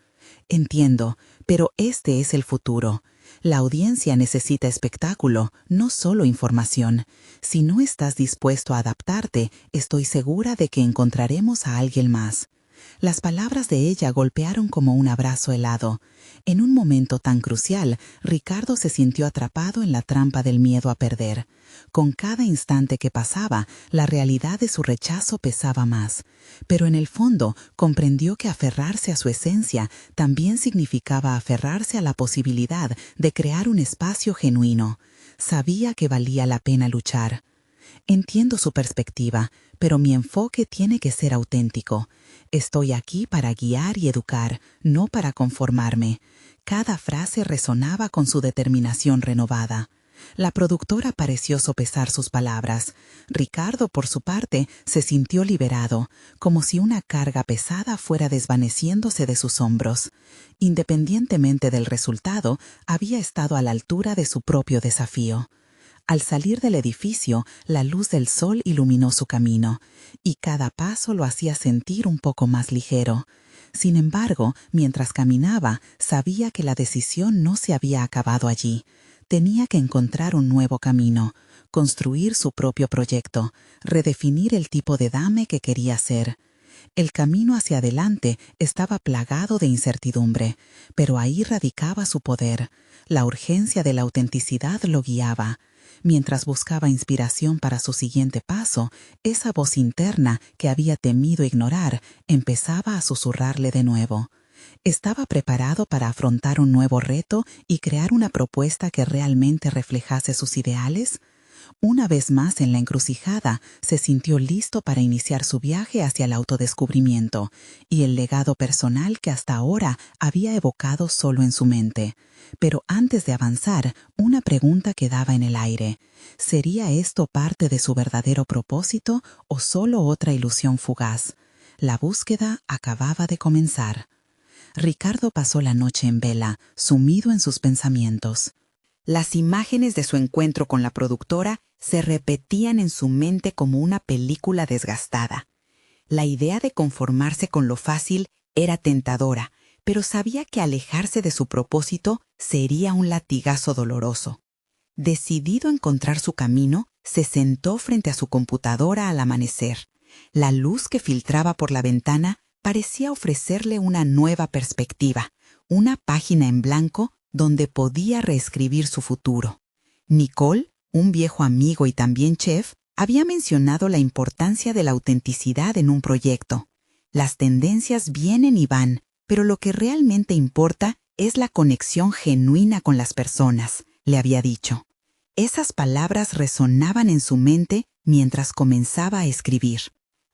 S1: «Entiendo, pero este es el futuro. La audiencia necesita espectáculo, no solo información. Si no estás dispuesto a adaptarte, estoy segura de que encontraremos a alguien más». Las palabras de ella golpearon como un abrazo helado. En un momento tan crucial, Ricardo se sintió atrapado en la trampa del miedo a perder. Con cada instante que pasaba, la realidad de su rechazo pesaba más. Pero en el fondo, comprendió que aferrarse a su esencia también significaba aferrarse a la posibilidad de crear un espacio genuino. Sabía que valía la pena luchar. «Entiendo su perspectiva, pero mi enfoque tiene que ser auténtico. Estoy aquí para guiar y educar, no para conformarme». Cada frase resonaba con su determinación renovada. La productora pareció sopesar sus palabras. Ricardo, por su parte, se sintió liberado, como si una carga pesada fuera desvaneciéndose de sus hombros. Independientemente del resultado, había estado a la altura de su propio desafío. Al salir del edificio, la luz del sol iluminó su camino, y cada paso lo hacía sentir un poco más ligero. Sin embargo, mientras caminaba, sabía que la decisión no se había acabado allí. Tenía que encontrar un nuevo camino, construir su propio proyecto, redefinir el tipo de dame que quería ser. El camino hacia adelante estaba plagado de incertidumbre, pero ahí radicaba su poder. La urgencia de la autenticidad lo guiaba. Mientras buscaba inspiración para su siguiente paso, esa voz interna que había temido ignorar empezaba a susurrarle de nuevo. Estaba preparado para afrontar un nuevo reto y crear una propuesta que realmente reflejase sus ideales. Una vez más en la encrucijada, se sintió listo para iniciar su viaje hacia el autodescubrimiento y el legado personal que hasta ahora había evocado solo en su mente. Pero antes de avanzar, una pregunta quedaba en el aire. ¿Sería esto parte de su verdadero propósito o solo otra ilusión fugaz? La búsqueda acababa de comenzar. Ricardo pasó la noche en vela, sumido en sus pensamientos. Las imágenes de su encuentro con la productora se repetían en su mente como una película desgastada. La idea de conformarse con lo fácil era tentadora, pero sabía que alejarse de su propósito sería un latigazo doloroso. Decidido a encontrar su camino, se sentó frente a su computadora al amanecer. La luz que filtraba por la ventana parecía ofrecerle una nueva perspectiva, una página en blanco donde podía reescribir su futuro. Nicole, un viejo amigo y también chef, había mencionado la importancia de la autenticidad en un proyecto. Las tendencias vienen y van, pero lo que realmente importa es la conexión genuina con las personas, le había dicho. Esas palabras resonaban en su mente mientras comenzaba a escribir.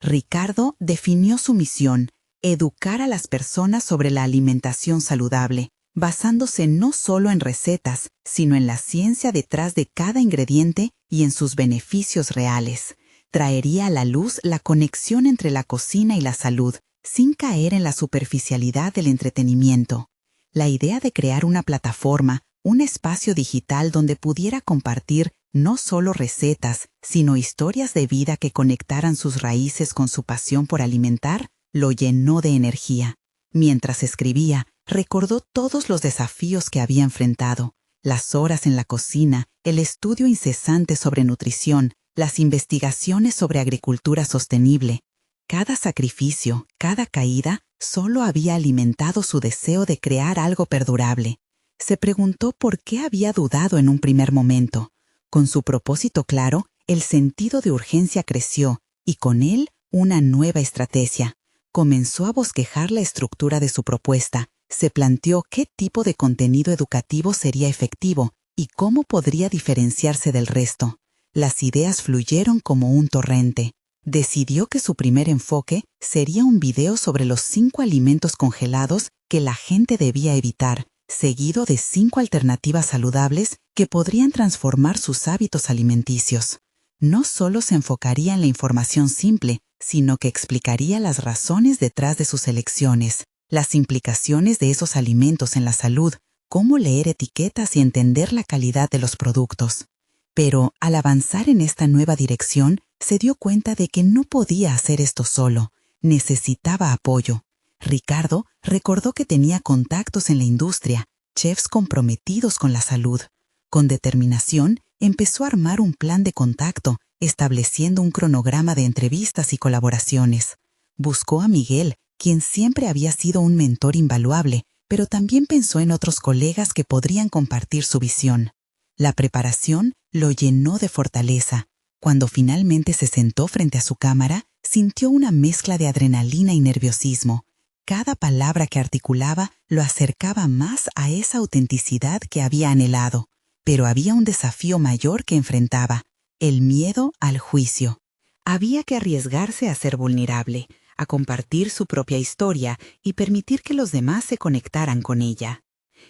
S1: Ricardo definió su misión: educar a las personas sobre la alimentación saludable, basándose no solo en recetas, sino en la ciencia detrás de cada ingrediente y en sus beneficios reales. Traería a la luz la conexión entre la cocina y la salud, sin caer en la superficialidad del entretenimiento. La idea de crear una plataforma, un espacio digital donde pudiera compartir no solo recetas, sino historias de vida que conectaran sus raíces con su pasión por alimentar, lo llenó de energía. Mientras escribía, recordó todos los desafíos que había enfrentado: las horas en la cocina, el estudio incesante sobre nutrición, las investigaciones sobre agricultura sostenible. Cada sacrificio, cada caída, solo había alimentado su deseo de crear algo perdurable. Se preguntó por qué había dudado en un primer momento. Con su propósito claro, el sentido de urgencia creció y con él una nueva estrategia. Comenzó a bosquejar la estructura de su propuesta. Se planteó qué tipo de contenido educativo sería efectivo y cómo podría diferenciarse del resto. Las ideas fluyeron como un torrente. Decidió que su primer enfoque sería un video sobre los 5 alimentos congelados que la gente debía evitar, seguido de 5 alternativas saludables que podrían transformar sus hábitos alimenticios. No solo se enfocaría en la información simple, sino que explicaría las razones detrás de sus elecciones, las implicaciones de esos alimentos en la salud, cómo leer etiquetas y entender la calidad de los productos. Pero, al avanzar en esta nueva dirección, se dio cuenta de que no podía hacer esto solo. Necesitaba apoyo. Ricardo recordó que tenía contactos en la industria, chefs comprometidos con la salud. Con determinación, empezó a armar un plan de contacto, estableciendo un cronograma de entrevistas y colaboraciones. Buscó a Miguel, quien siempre había sido un mentor invaluable, pero también pensó en otros colegas que podrían compartir su visión. La preparación lo llenó de fortaleza. Cuando finalmente se sentó frente a su cámara, sintió una mezcla de adrenalina y nerviosismo. Cada palabra que articulaba lo acercaba más a esa autenticidad que había anhelado. Pero había un desafío mayor que enfrentaba: el miedo al juicio. Había que arriesgarse a ser vulnerable, a compartir su propia historia y permitir que los demás se conectaran con ella.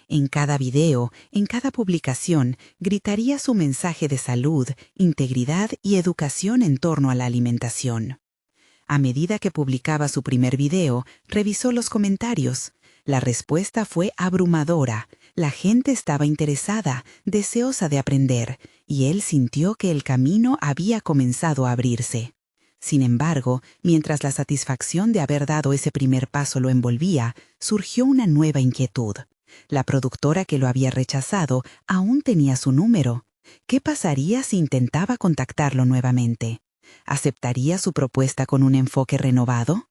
S1: En cada video, en cada publicación, gritaría su mensaje de salud, integridad y educación en torno a la alimentación. A medida que publicaba su primer video, revisó los comentarios. La respuesta fue abrumadora. La gente estaba interesada, deseosa de aprender, y él sintió que el camino había comenzado a abrirse. Sin embargo, mientras la satisfacción de haber dado ese primer paso lo envolvía, surgió una nueva inquietud. La productora que lo había rechazado aún tenía su número. ¿Qué pasaría si intentaba contactarlo nuevamente? ¿Aceptaría su propuesta con un enfoque renovado?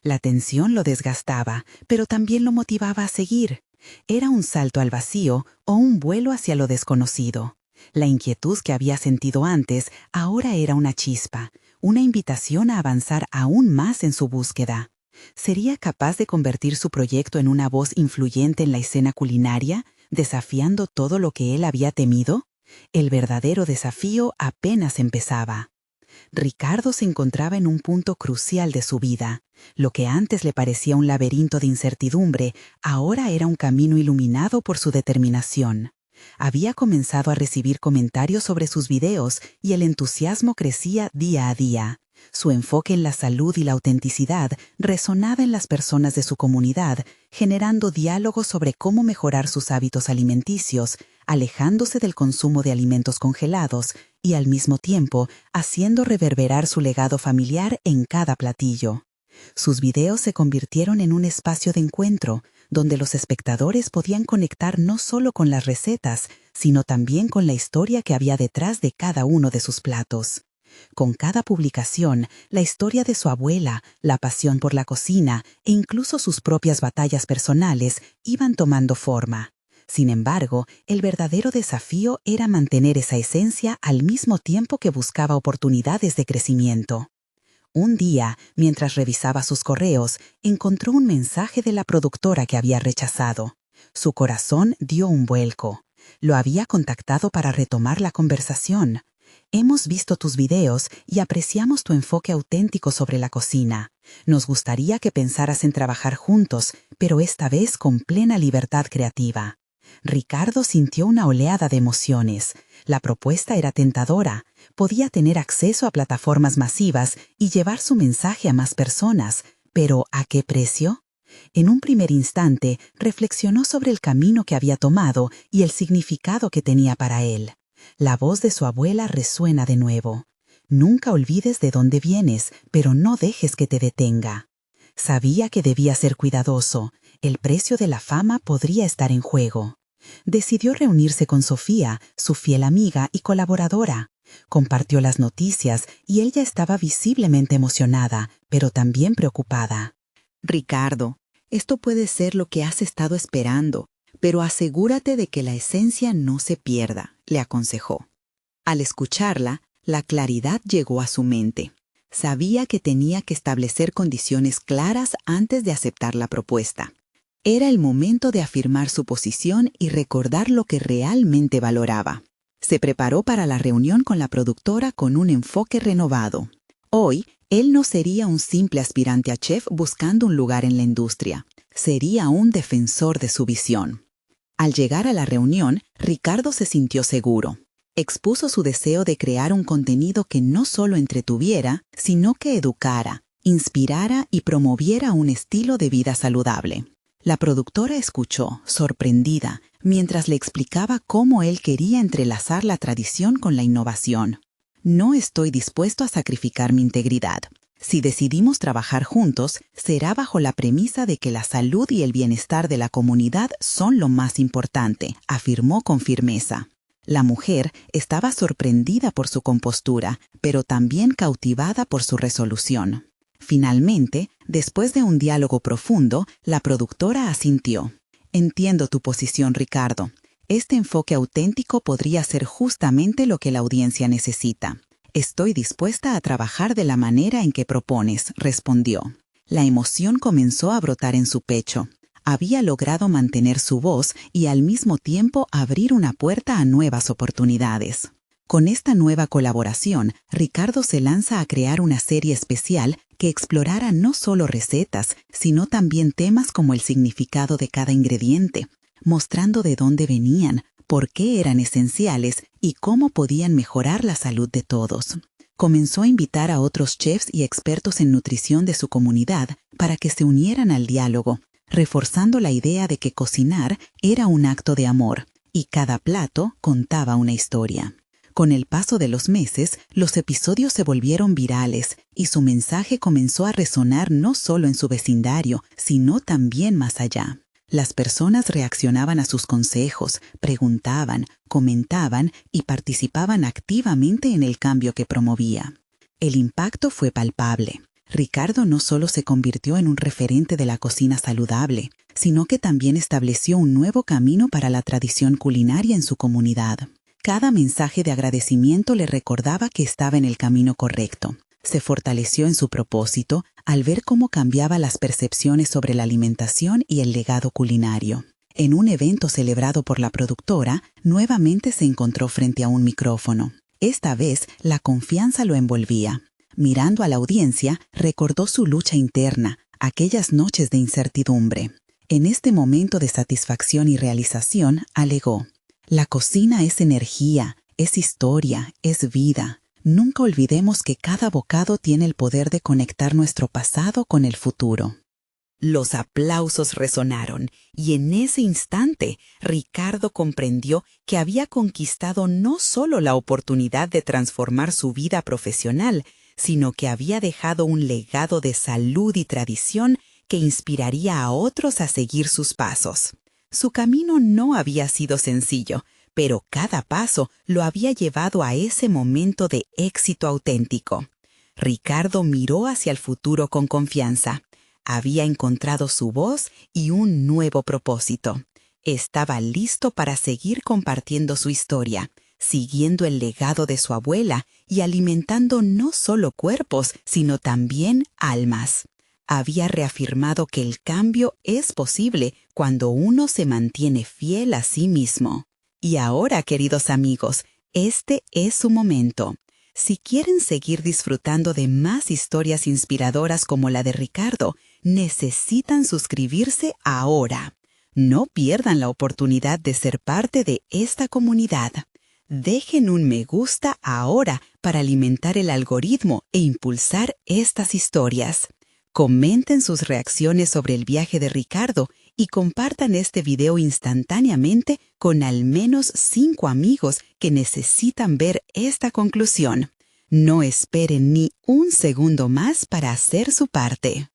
S1: La tensión lo desgastaba, pero también lo motivaba a seguir. Era un salto al vacío o un vuelo hacia lo desconocido. La inquietud que había sentido antes ahora era una chispa, una invitación a avanzar aún más en su búsqueda. ¿Sería capaz de convertir su proyecto en una voz influyente en la escena culinaria, desafiando todo lo que él había temido? El verdadero desafío apenas empezaba. Ricardo se encontraba en un punto crucial de su vida. Lo que antes le parecía un laberinto de incertidumbre, ahora era un camino iluminado por su determinación. Había comenzado a recibir comentarios sobre sus videos y el entusiasmo crecía día a día. Su enfoque en la salud y la autenticidad resonaba en las personas de su comunidad, generando diálogos sobre cómo mejorar sus hábitos alimenticios, alejándose del consumo de alimentos congelados y al mismo tiempo haciendo reverberar su legado familiar en cada platillo. Sus videos se convirtieron en un espacio de encuentro, donde los espectadores podían conectar no solo con las recetas, sino también con la historia que había detrás de cada uno de sus platos. Con cada publicación, la historia de su abuela, la pasión por la cocina e incluso sus propias batallas personales iban tomando forma. Sin embargo, el verdadero desafío era mantener esa esencia al mismo tiempo que buscaba oportunidades de crecimiento. Un día, mientras revisaba sus correos, encontró un mensaje de la productora que había rechazado. Su corazón dio un vuelco. Lo había contactado para retomar la conversación. Hemos visto tus videos y apreciamos tu enfoque auténtico sobre la cocina. Nos gustaría que pensaras en trabajar juntos, pero esta vez con plena libertad creativa. Ricardo sintió una oleada de emociones. La propuesta era tentadora. Podía tener acceso a plataformas masivas y llevar su mensaje a más personas. ¿Pero a qué precio? En un primer instante, reflexionó sobre el camino que había tomado y el significado que tenía para él. La voz de su abuela resuena de nuevo. Nunca olvides de dónde vienes, pero no dejes que te detenga. Sabía que debía ser cuidadoso. El precio de la fama podría estar en juego. Decidió reunirse con Sofía, su fiel amiga y colaboradora. Compartió las noticias y ella estaba visiblemente emocionada, pero también preocupada. Ricardo, esto puede ser lo que has estado esperando, pero asegúrate de que la esencia no se pierda, le aconsejó. Al escucharla, la claridad llegó a su mente. Sabía que tenía que establecer condiciones claras antes de aceptar la propuesta. Era el momento de afirmar su posición y recordar lo que realmente valoraba. Se preparó para la reunión con la productora con un enfoque renovado. Hoy, él no sería un simple aspirante a chef buscando un lugar en la industria. Sería un defensor de su visión. Al llegar a la reunión, Ricardo se sintió seguro. Expuso su deseo de crear un contenido que no solo entretuviera, sino que educara, inspirara y promoviera un estilo de vida saludable. La productora escuchó, sorprendida, mientras le explicaba cómo él quería entrelazar la tradición con la innovación. No estoy dispuesto a sacrificar mi integridad. Si decidimos trabajar juntos, será bajo la premisa de que la salud y el bienestar de la comunidad son lo más importante, afirmó con firmeza. La mujer estaba sorprendida por su compostura, pero también cautivada por su resolución. Finalmente, después de un diálogo profundo, la productora asintió. Entiendo tu posición, Ricardo. Este enfoque auténtico podría ser justamente lo que la audiencia necesita. Estoy dispuesta a trabajar de la manera en que propones, respondió. La emoción comenzó a brotar en su pecho. Había logrado mantener su voz y al mismo tiempo abrir una puerta a nuevas oportunidades. Con esta nueva colaboración, Ricardo se lanza a crear una serie especial que explorara no solo recetas, sino también temas como el significado de cada ingrediente, mostrando de dónde venían, por qué eran esenciales y cómo podían mejorar la salud de todos. Comenzó a invitar a otros chefs y expertos en nutrición de su comunidad para que se unieran al diálogo, reforzando la idea de que cocinar era un acto de amor y cada plato contaba una historia. Con el paso de los meses, los episodios se volvieron virales y su mensaje comenzó a resonar no solo en su vecindario, sino también más allá. Las personas reaccionaban a sus consejos, preguntaban, comentaban y participaban activamente en el cambio que promovía. El impacto fue palpable. Ricardo no solo se convirtió en un referente de la cocina saludable, sino que también estableció un nuevo camino para la tradición culinaria en su comunidad. Cada mensaje de agradecimiento le recordaba que estaba en el camino correcto. Se fortaleció en su propósito al ver cómo cambiaba las percepciones sobre la alimentación y el legado culinario. En un evento celebrado por la productora, nuevamente se encontró frente a un micrófono. Esta vez, la confianza lo envolvía. Mirando a la audiencia, recordó su lucha interna, aquellas noches de incertidumbre. En este momento de satisfacción y realización, alegó: «La cocina es energía, es historia, es vida. Nunca olvidemos que cada bocado tiene el poder de conectar nuestro pasado con el futuro». Los aplausos resonaron y en ese instante Ricardo comprendió que había conquistado no solo la oportunidad de transformar su vida profesional, sino que había dejado un legado de salud y tradición que inspiraría a otros a seguir sus pasos. Su camino no había sido sencillo, pero cada paso lo había llevado a ese momento de éxito auténtico. Ricardo miró hacia el futuro con confianza. Había encontrado su voz y un nuevo propósito. Estaba listo para seguir compartiendo su historia, siguiendo el legado de su abuela y alimentando no solo cuerpos, sino también almas. Había reafirmado que el cambio es posible cuando uno se mantiene fiel a sí mismo. Y ahora, queridos amigos, este es su momento. Si quieren seguir disfrutando de más historias inspiradoras como la de Ricardo, necesitan suscribirse ahora. No pierdan la oportunidad de ser parte de esta comunidad. Dejen un me gusta ahora para alimentar el algoritmo e impulsar estas historias. Comenten sus reacciones sobre el viaje de Ricardo y compartan este video instantáneamente con al menos 5 amigos que necesitan ver esta conclusión. No esperen ni un segundo más para hacer su parte.